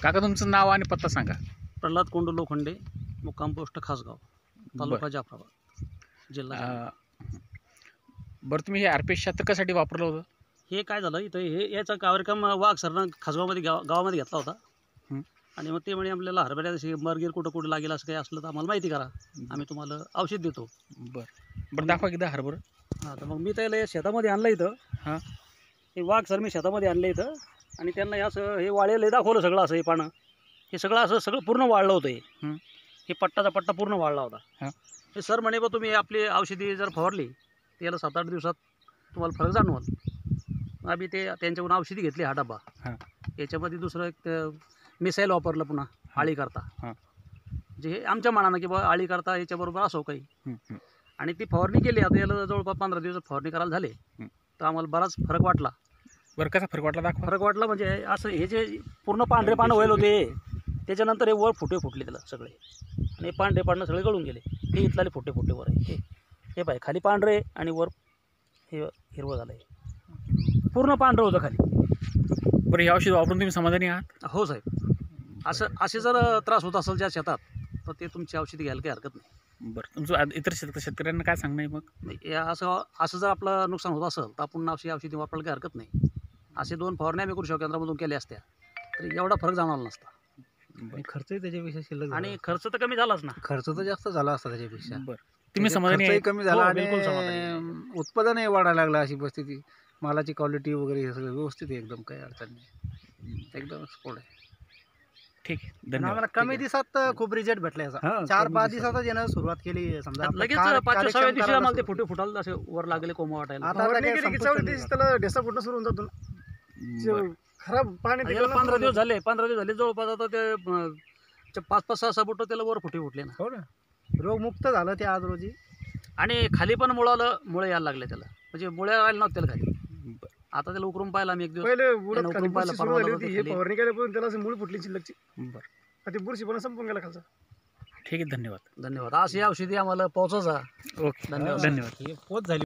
काका तुमचं नाव आणि पत्ता सांगा. प्रल्हाद कोंडू लोखंडे, मुक्काम पोस्ट खासगाव, तालुका जाफराबाद, जिल्हा जालना. बरं तुम्ही हे RPS 76 कशासाठी वापरलं होतं? हे काय झालं इथं याचा कार्यक्रम वाघ सरनं खासगावमध्ये गावामध्ये घेतला होता. आणि मग ते म्हणे आपल्याला हरभऱ्याची मरगीर कुठं कुठं लागेल असं काही असलं तर आम्हाला माहिती करा, आम्ही तुम्हाला औषध देतो. बरं दाखवा एकदा हरभरा. हां, तर मग मी त्याला शेतामध्ये आणलं इथं. हां, हे वाघ सर मी शेतामध्ये आणलं इथं आणि त्यांना हे असं हे वाळलेलं दाखवलं सगळं असं हे पानं हे सगळं असं सगळं पूर्ण वाळलं होतं. हे पट्टाचा पट्टा पूर्ण वाळला होता. हे सर म्हणे बा तुम्ही आपली औषधी जर फवारली तर याला 7-8 दिवसात तुम्हाला फरक जाणवाल. आम्ही ते त्यांच्याकडून औषधी घेतली हा डबा. याच्यामध्ये दुसरं एक मिसाईल वापरलं पुन्हा आळी करता. जे हे आमच्या मनानं की बा आळी करता याच्याबरोबर असो काही. आणि ती फवारणी केली. आता याला जवळपास 15 दिवसात फवारणी करायला झाले तर आम्हाला बराच फरक वाटला. बरं कसा फरक वाटला दाखवा. फरक वाटला म्हणजे असं हे जे पूर्ण पांढरे पानं व्हायला होते त्याच्यानंतर हे वर फुटे फुटले त्याला सगळे आणि पांढरे पानं सगळे गळून गेले. हे इथले फुटे फुटे वर आहे हे पाय खाली पांढरे आणि वर हे हिरवं झालं आहे. पूर्ण पांढरं होतं खाली. बरं हे औषध वापरून तुम्ही समाधानी आहात? हो साहेब. असे जर त्रास होत असेल ज्या शेतात तर ते तुमची औषधी घ्यायला काही हरकत नाही. बरं तुमचं इतर शेतकऱ्यांना काय सांगणं आहे मग? असं जर आपलं नुकसान होत असेल तर आपण औषधी वापरायला काही हरकत नाही. असे 2 फवारण्या आम्ही कृषी केंद्रामधून केल्या असत्या तर एवढा फरक जाणवला नसता. खर्चही त्याच्यापेक्षा शिल्लक आणि खर्च तर कमी झालाच ना. खर्च तर जास्त झाला असता त्याच्यापेक्षा. बरं तुम्ही समाधानी आहे? कमी झाला हो, आणि बिलकुल समाधानी. उत्पादनही वाढायला लागलं. अशी परिस्थिती मालाची क्वालिटी वगैरे हे सगळं व्यवस्थित आहे एकदम. काही अडचण नाही. एकदम स्पोर्ट आहे. ठीक आहे धन्यवाद. आम्हाला कमी दिवसात खूप रिझल्ट भेटला याचा. 4-5 दिवसातच यानं सुरुवात केली समजा. लगेच 5-6व्या दिवशी आम्हाला ते फुटे फुटायला असे वर लागले कोंबा वाटायला. आता त्याला ढेसा फुटणं सुरू होऊन जातो. खराब पाणी 15 दिवस झाले जवळपास. आता ते 5-6 फुट त्याला वर फुटे फुटले ना. हो ना. रोगमुक्त झालं ते आज रोजी. आणि खाली पण मुळे यायला लागले त्याला. म्हणजे मुळे यायला नव्हते त्याला खाली. आता त्याला उकरून पाहिला आम्ही एक दिवस. पहिले त्यानं उकरून पाहिलं परवा होती. हे फवारणी केल्यापासून त्याला अशी मूळ फुटली शिल्लकची. बरं ते बुरशी पण संपून गेला खालचा. ठीक आहे धन्यवाद. धन्यवाद. अशी औषधी आम्हाला पोहोचायचा. ओके धन्यवाद. पोच झाली.